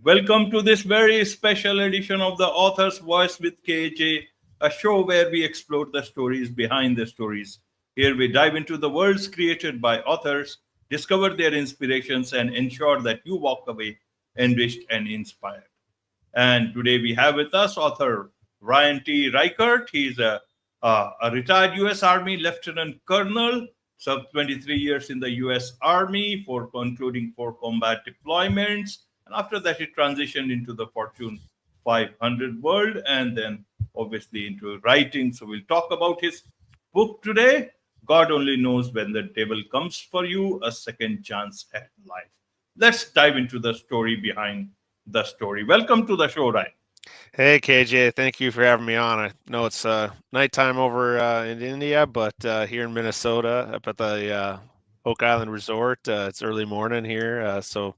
Welcome to this very special edition of The Author's Voice with KAJ, a show where we explore the stories behind the stories. Here we dive into the worlds created by authors, discover their inspirations, and ensure that you walk away enriched and inspired. And today we have with us author Ryan T. Reichert. He's a retired U.S. Army Lieutenant Colonel, served 23 years in the U.S. Army, for including 4 combat deployments. And after that, he transitioned into the Fortune 500 world and then obviously into writing. So we'll talk about his book today. God only knows when the devil comes for you, a second chance at life. Let's dive into the story behind the story. Welcome to the show, Ryan. Hey KJ, thank you for having me on. I know it's nighttime over in India, but here in Minnesota, up at the Oak Island Resort, it's early morning here. So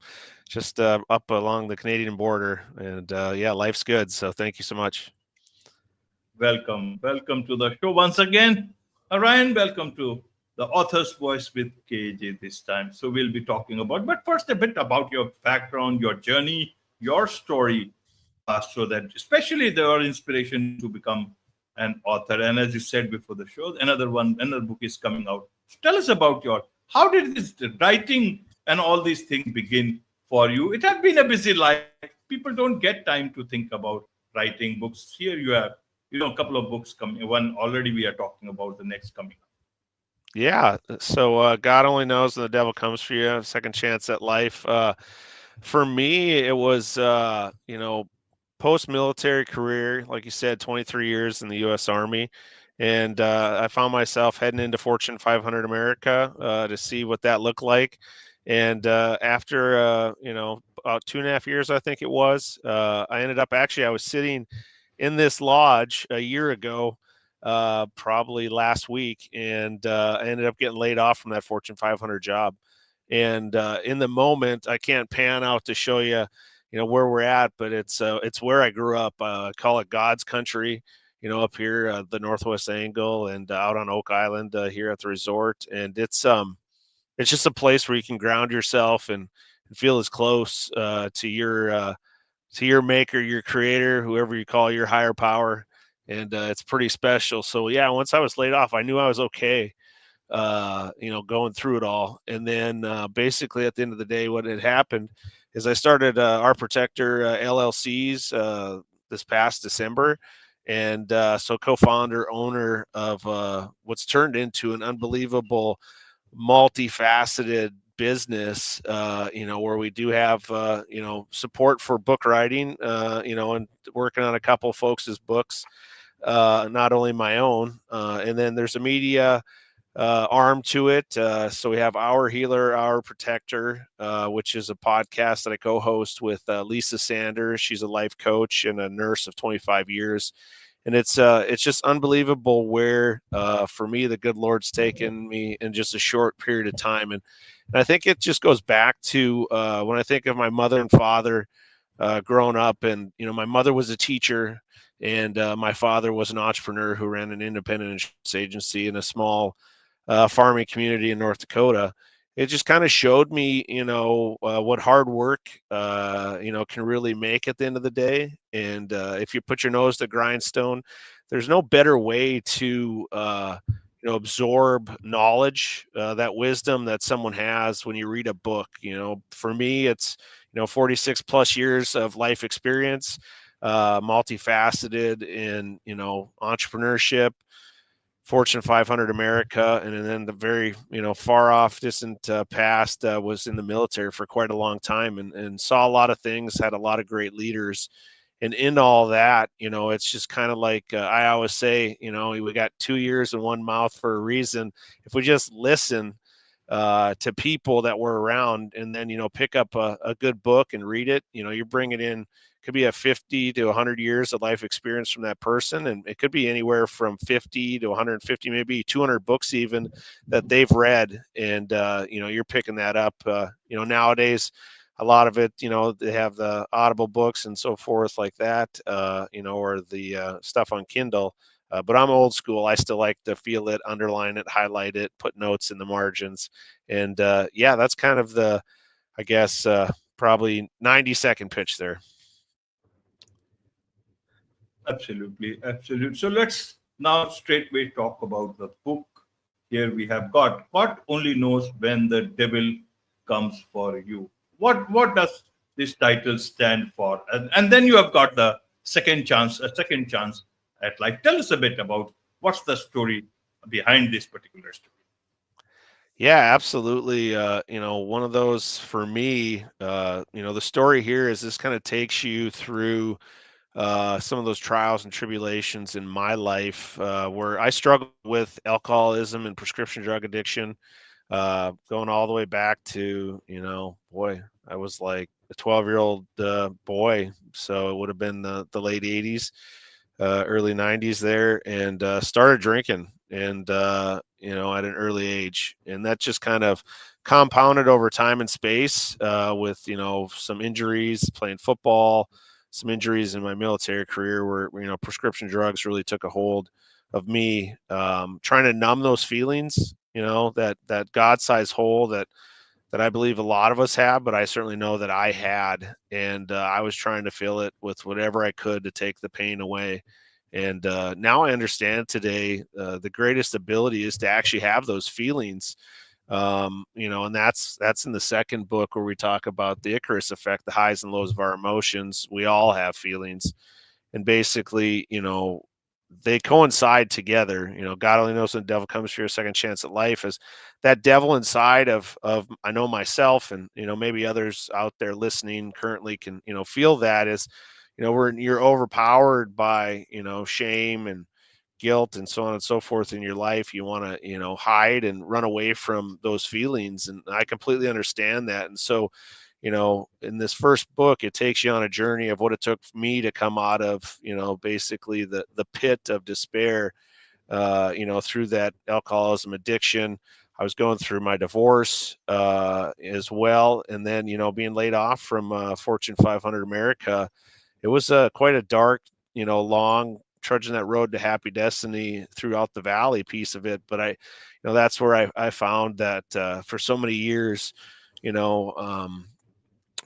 just up along the Canadian border, and yeah, life's good. So thank you so much. Welcome to the show once again. Ryan, welcome to the author's voice with KJ this time. So we'll be talking about, but first a bit about your background, your journey, your story, so that especially your inspiration to become an author. And as you said before the show, another book is coming out. So tell us about how did this writing and all these things begin for you? It had been a busy life. People don't get time to think about writing books. Here you have, a couple of books coming. One already we are talking about, the next coming up. Yeah, so God only knows when the devil comes for you. Second chance at life. For me, it was post-military career, like you said, 23 years in the U.S. Army, and I found myself heading into Fortune 500 America to see what that looked like. And after about 2.5 years, I think it was, I ended up I was sitting in this lodge a year ago, probably last week, and I ended up getting laid off from that Fortune 500 job. And in the moment, I can't pan out to show you, where we're at, but it's where I grew up. I call it God's country, up here, the Northwest Angle, and out on Oak Island here at the resort. And it's just a place where you can ground yourself and feel as close to your maker, your creator, whoever you call your higher power. And it's pretty special. So yeah, once I was laid off, I knew I was okay, going through it all. And then basically at the end of the day, what had happened is I started Our Protector LLCs this past December. And so co-founder, owner of what's turned into an unbelievable, multifaceted business, where we do have, support for book writing, and working on a couple of folks' books, not only my own. And then there's a media arm to it. So we have Our Healer, Our Protector, which is a podcast that I co-host with Lisa Sanders. She's a life coach and a nurse of 25 years. And it's just unbelievable where, for me, the good Lord's taken me in just a short period of time. And I think it just goes back to when I think of my mother and father growing up. And, my mother was a teacher, and my father was an entrepreneur who ran an independent insurance agency in a small farming community in North Dakota. It just kind of showed me, what hard work, can really make at the end of the day. And if you put your nose to the grindstone, there's no better way to, absorb knowledge, that wisdom that someone has when you read a book. For me, it's, 46 plus years of life experience, multifaceted in, entrepreneurship, Fortune 500 America, and then the very, far off distant past, was in the military for quite a long time, and saw a lot of things, had a lot of great leaders. And in all that, it's just kind of like, I always say, we got 2 ears and one mouth for a reason. If we just listen to people that were around, and then, pick up a good book and read it, you're bringing in, could be a 50 to 100 years of life experience from that person. And it could be anywhere from 50 to 150, maybe 200 books even that they've read. And, you're picking that up. Nowadays, a lot of it, they have the Audible books and so forth like that, or the stuff on Kindle. But I'm old school. I still like to feel it, underline it, highlight it, put notes in the margins. And yeah, that's kind of the, I guess, probably 90-second pitch there. Absolutely, absolutely. So let's now straightway talk about the book. Here we have got God only knows when the devil comes for you. What does this title stand for? And then you have got the second chance, a second chance at life. Tell us a bit about what's the story behind this particular story. Yeah, absolutely. One of those for me, the story here is this kind of takes you through some of those trials and tribulations in my life where I struggled with alcoholism and prescription drug addiction, going all the way back to, boy, I was like a 12-year-old boy. So it would have been the late 80s, early 90s there, and started drinking and, at an early age. And that just kind of compounded over time and space with, some injuries playing football, some injuries in my military career where prescription drugs really took a hold of me, trying to numb those feelings, that God-sized hole that I believe a lot of us have, but I certainly know that I had, and I was trying to fill it with whatever I could to take the pain away. And now I understand today the greatest ability is to actually have those feelings, and that's in the second book where we talk about the Icarus effect, the highs and lows of our emotions. We all have feelings, and basically, they coincide together. God only knows when the devil comes for your second chance at life. Is that devil inside of I know myself, and maybe others out there listening currently can feel that is, you're overpowered by shame and guilt and so on and so forth in your life. You want to hide and run away from those feelings, and I completely understand that. And so in this first book, it takes you on a journey of what it took for me to come out of, basically the pit of despair, through that alcoholism addiction. I was going through my divorce as well. And then, being laid off from Fortune 500 America, it was quite a dark, long trudging that road to happy destiny throughout the valley piece of it. But that's where I found that for so many years,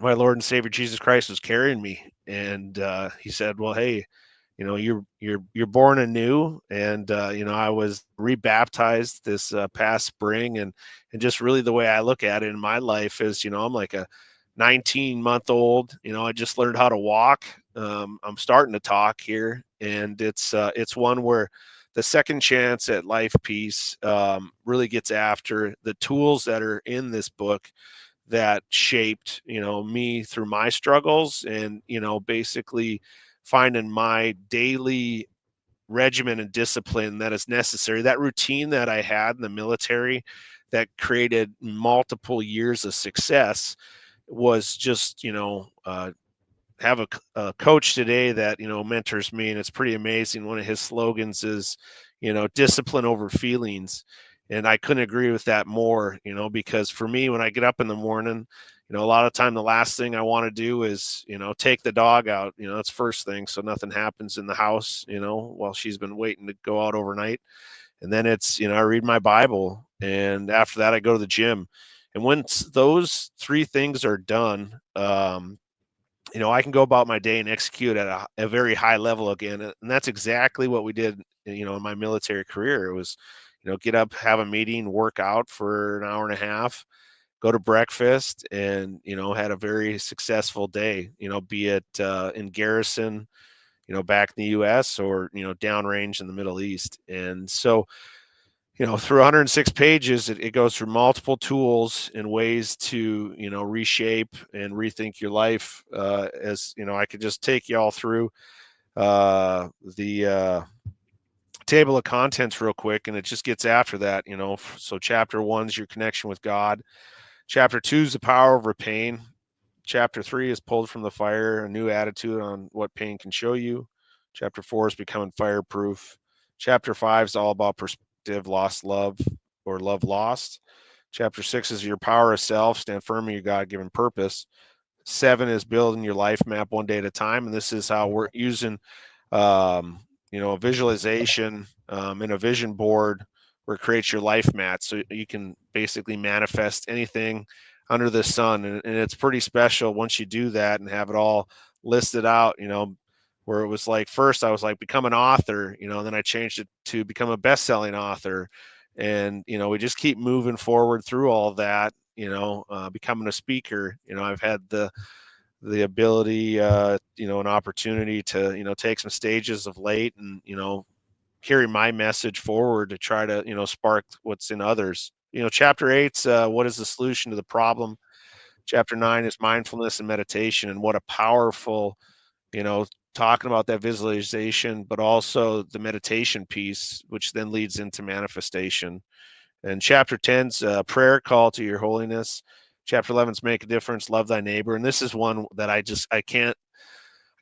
my Lord and Savior Jesus Christ was carrying me, and he said, "Well, hey, you're born anew," and I was rebaptized this past spring, and just really the way I look at it in my life is, I'm like a 19-month-old. I just learned how to walk. I'm starting to talk here, and it's one where the second chance at life piece really gets after the tools that are in this book that shaped me through my struggles, and basically finding my daily regimen and discipline that is necessary, that routine that I had in the military that created multiple years of success was just have a coach today that mentors me, and it's pretty amazing. One of his slogans is discipline over feelings, and I couldn't agree with that more. Because for me, when I get up in the morning, a lot of time the last thing I want to do is take the dog out. That's first thing, so nothing happens in the house while she's been waiting to go out overnight. And then it's I read my Bible, and after that I go to the gym. And once those three things are done, I can go about my day and execute at a very high level again. And that's exactly what we did, in my military career. It was, get up, have a meeting, work out for an hour and a half, go to breakfast, and, had a very successful day, be it in garrison, back in the US, or, downrange in the Middle East. And so, through 106 pages, it goes through multiple tools and ways to, reshape and rethink your life. As I could just take you all through the table of contents real quick, and it just gets after that. So chapter 1 is your connection with God. Chapter 2 is the power over pain. Chapter 3 is pulled from the fire, a new attitude on what pain can show you. Chapter 4 is becoming fireproof. Chapter 5 is all about perspective, lost love, or love lost. Chapter 6 is your power of self, stand firm in your God-given purpose. 7 is building your life map one day at a time, and this is how we're using, a visualization and a vision board where it creates your life mat, so you can basically manifest anything under the sun. And it's pretty special once you do that and have it all listed out, where it was like, first I was like, become an author, and then I changed it to become a best-selling author. And, we just keep moving forward through all of that, becoming a speaker. I've had the ability, an opportunity to, take some stages of late and, carry my message forward to try to, spark what's in others. Chapter 8's what is the solution to the problem? Chapter 9 is mindfulness and meditation, and what a powerful, talking about that visualization, but also the meditation piece, which then leads into manifestation. And chapter 10's prayer, call to your holiness. Chapter 11's make a difference, love thy neighbor. And this is one that I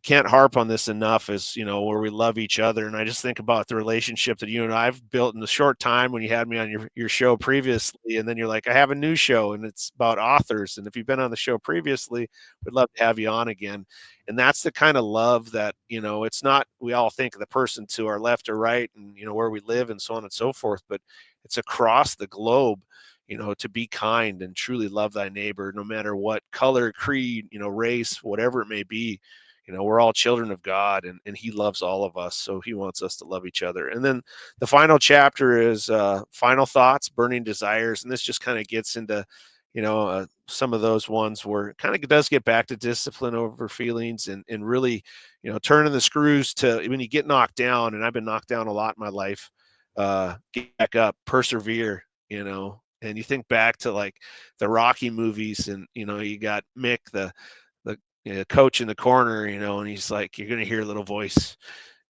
can't harp on this enough, is where we love each other. And I just think about the relationship that you and I've built in the short time when you had me on your show previously, and then you're like, I have a new show and it's about authors, and if you've been on the show previously, we'd love to have you on again. And that's the kind of love that, it's not, we all think of the person to our left or right and where we live and so on and so forth, but it's across the globe, to be kind and truly love thy neighbor, no matter what color, creed, race, whatever it may be. We're all children of God, and he loves all of us. So he wants us to love each other. And then the final chapter is final thoughts, burning desires. And this just kind of gets into, some of those ones where it kind of does get back to discipline over feelings, and really, turning the screws to when you get knocked down. And I've been knocked down a lot in my life. Get back up, persevere, and you think back to like the Rocky movies, and, you got Mick, the coach in the corner, and he's like, you're going to hear a little voice,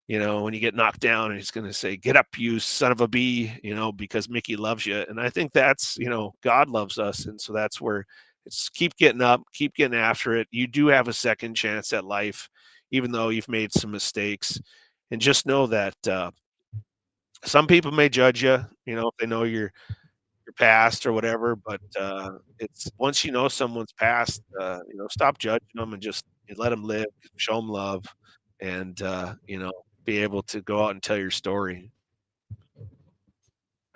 when you get knocked down, and he's going to say, get up, you son of a bee, because Mickey loves you. And I think that's, God loves us. And so that's where it's keep getting up, keep getting after it. You do have a second chance at life, even though you've made some mistakes. And just know that some people may judge you, if they know your past or whatever, but it's once someone's past, stop judging them and just let them live, show them love, and be able to go out and tell your story.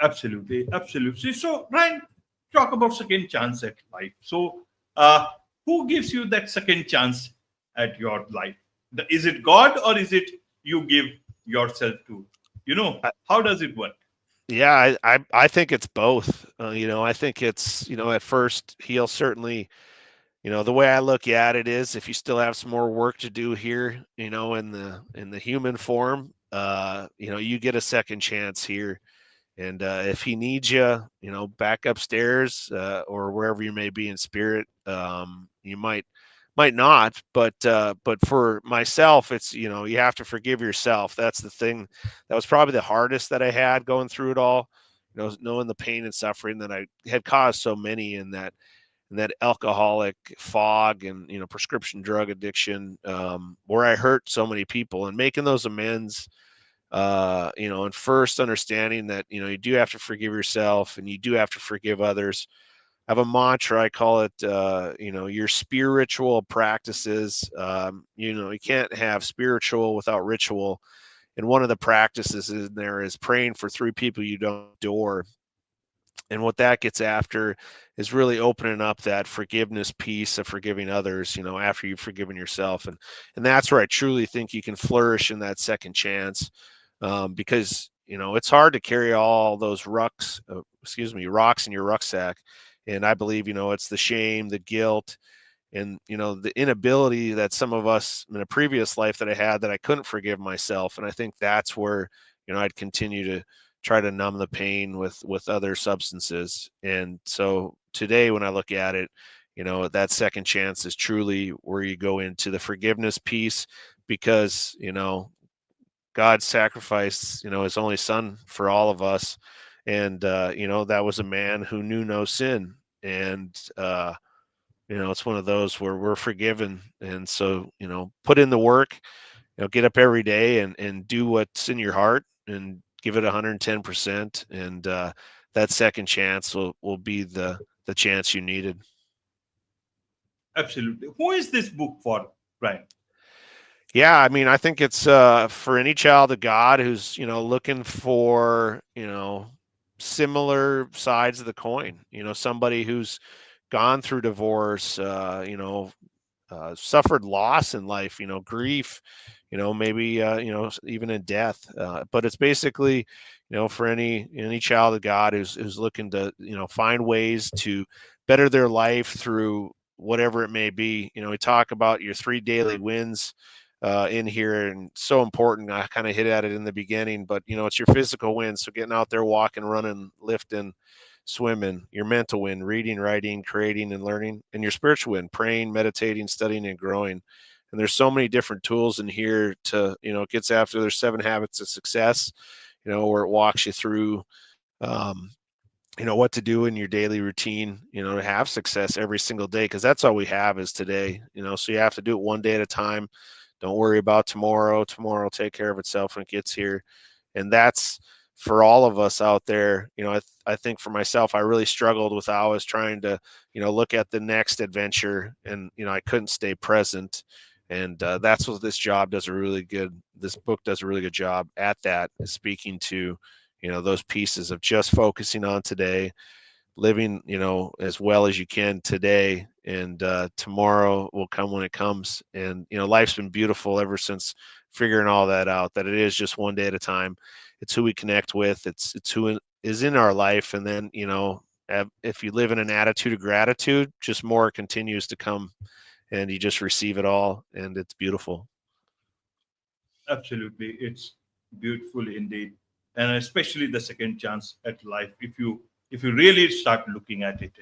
Absolutely, absolutely. So, Ryan, talk about second chance at life. So, who gives you that second chance at your life? Is it God, or is it you give yourself to? How does it work? Yeah, I think it's both. I think it's, at first he'll certainly, the way I look at it is, if you still have some more work to do here, in the human form, you get a second chance here. And if he needs you, back upstairs, or wherever you may be in spirit, you might not. But for myself, it's, you have to forgive yourself. That's the thing. That was probably the hardest that I had going through it all. Knowing the pain and suffering that I had caused so many in that alcoholic fog, and prescription drug addiction, where I hurt so many people, and making those amends. And first understanding that, you do have to forgive yourself, and you do have to forgive others. I have a mantra, I call it, your spiritual practices. You can't have spiritual without ritual. And one of the practices in there is praying for 3 people you don't adore. And what that gets after is really opening up that forgiveness piece of forgiving others, after you've forgiven yourself. And that's where I truly think you can flourish in that second chance. Because, it's hard to carry all those rocks in your rucksack. And I believe, it's the shame, the guilt, and, the inability that some of us in a previous life that I had, that I couldn't forgive myself. And I think that's where, I'd continue to try to numb the pain with other substances. And so today, when I look at it, that second chance is truly where you go into the forgiveness piece, because, God sacrificed, his only son for all of us. And, that was a man who knew no sin. And, it's one of those where we're forgiven. And so, put in the work, get up every day and do what's in your heart, and give it 110%. And, that second chance will be the chance you needed. Absolutely. Who is this book for, Ryan? Yeah, I mean, I think it's for any child of God who's, looking for, similar sides of the coin, somebody who's gone through divorce, suffered loss in life, grief, maybe, even in death. But it's basically, for any child of God who's looking to, find ways to better their life through whatever it may be. We talk about your 3 daily wins in here, and so important. I kind of hit at it in the beginning, but it's your physical wins. So getting out there, walking, running, lifting, swimming, your mental win, reading, writing, creating, and learning, and your spiritual win, praying, meditating, studying, and growing. And there's so many different tools in here to, it gets after there's 7 habits of success, where it walks you through, um, what to do in your daily routine, to have success every single day, because that's all we have is today, so you have to do it one day at a time. Don't worry about tomorrow. Tomorrow will take care of itself when it gets here. And that's for all of us out there. I think for myself, I really struggled with how I was trying to, look at the next adventure, and, I couldn't stay present. And that's what this book does a really good job at, that is speaking to, those pieces of just focusing on today, living, as well as you can today, and tomorrow will come when it comes. And life's been beautiful ever since figuring all that out, that it is just one day at a time. It's who we connect with, it's who is in our life. And then, if you live in an attitude of gratitude, just more continues to come, and you just receive it all, and it's beautiful. Absolutely, it's beautiful indeed, and especially the second chance at life. If you really start looking at it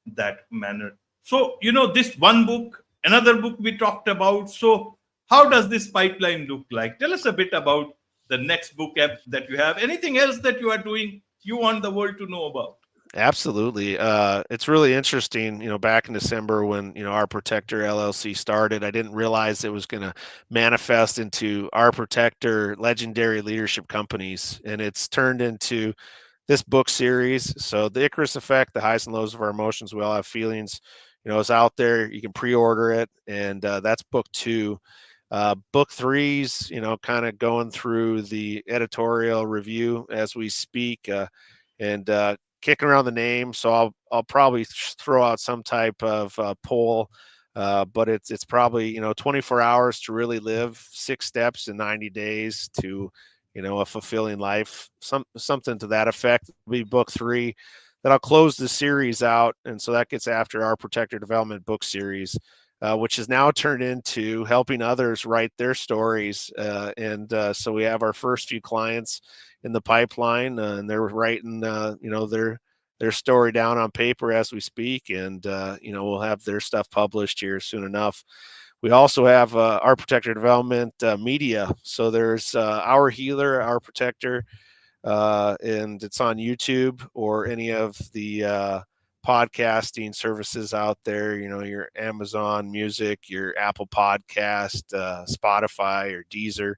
in that manner. So this one book, another book we talked about. So how does this pipeline look like? Tell us a bit about the next book app that you have. Anything else that you are doing you want the world to know about? Absolutely. It's really interesting. Back in December when, Our Protector LLC started, I didn't realize it was going to manifest into Our Protector Legendary Leadership Companies. And it's turned into this book series. So the Icarus Effect, the highs and lows of our emotions, we all have feelings, is out there. You can pre-order it. And that's book 2. Book 3's, kind of going through the editorial review as we speak. And kicking around the name, so I'll probably throw out some type of poll, but it's probably 24 hours to really live, 6 steps in 90 days to a fulfilling life, something to that effect. Will be book 3 that I'll close the series out, and so that gets after Our Protector Development book series. Which has now turned into helping others write their stories. And so we have our first few clients in the pipeline, and they're writing, their story down on paper as we speak. And, we'll have their stuff published here soon enough. We also have Our Protector Development media. So there's Our Healer, Our Protector, and it's on YouTube or any of the podcasting services out there, your Amazon Music, your Apple Podcast, Spotify, or Deezer.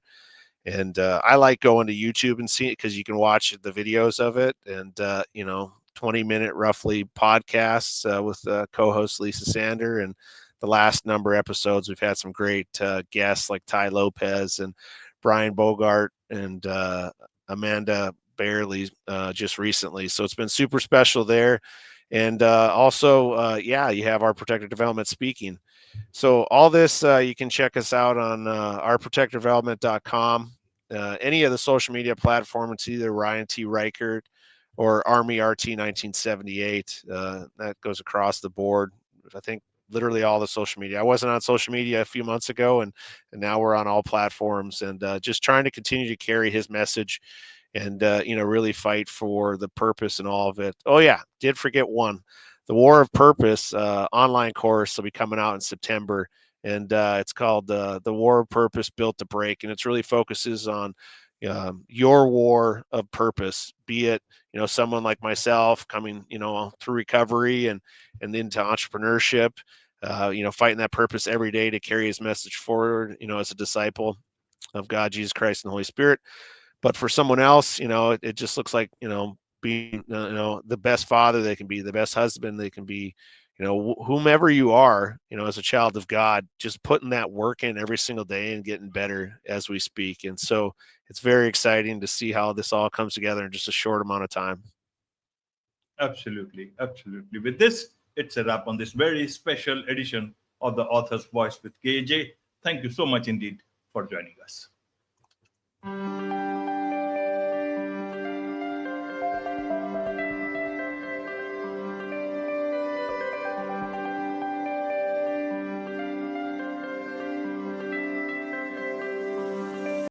And I like going to YouTube and see it because you can watch the videos of it. And 20-minute roughly podcasts with co-host Lisa Sander. And the last number of episodes, we've had some great guests like Ty Lopez and Brian Bogart and Amanda Barely just recently. So it's been super special there. And also, you have Our Protector Development speaking. So all this, you can check us out on ourprotectordevelopment.com. Any of the social media platforms, it's either Ryan T. Reichert or Army RT 1978. That goes across the board. I think literally all the social media. I wasn't on social media a few months ago, and now we're on all platforms, and just trying to continue to carry his message and really fight for the purpose and all of it. Oh yeah, did forget one. The War of Purpose online course will be coming out in September, and it's called the War of Purpose Built to Break, and it's really focuses on your war of purpose, be it someone like myself coming through recovery and into entrepreneurship, fighting that purpose every day to carry his message forward, as a disciple of God, Jesus Christ, and the Holy Spirit. But for someone else, it just looks like, being, the best father they can be, the best husband they can be, whomever you are, as a child of God, just putting that work in every single day and getting better as we speak. And so it's very exciting to see how this all comes together in just a short amount of time. Absolutely, absolutely. With this, it's a wrap on this very special edition of the Author's Voice with KAJ. Thank you so much indeed for joining us.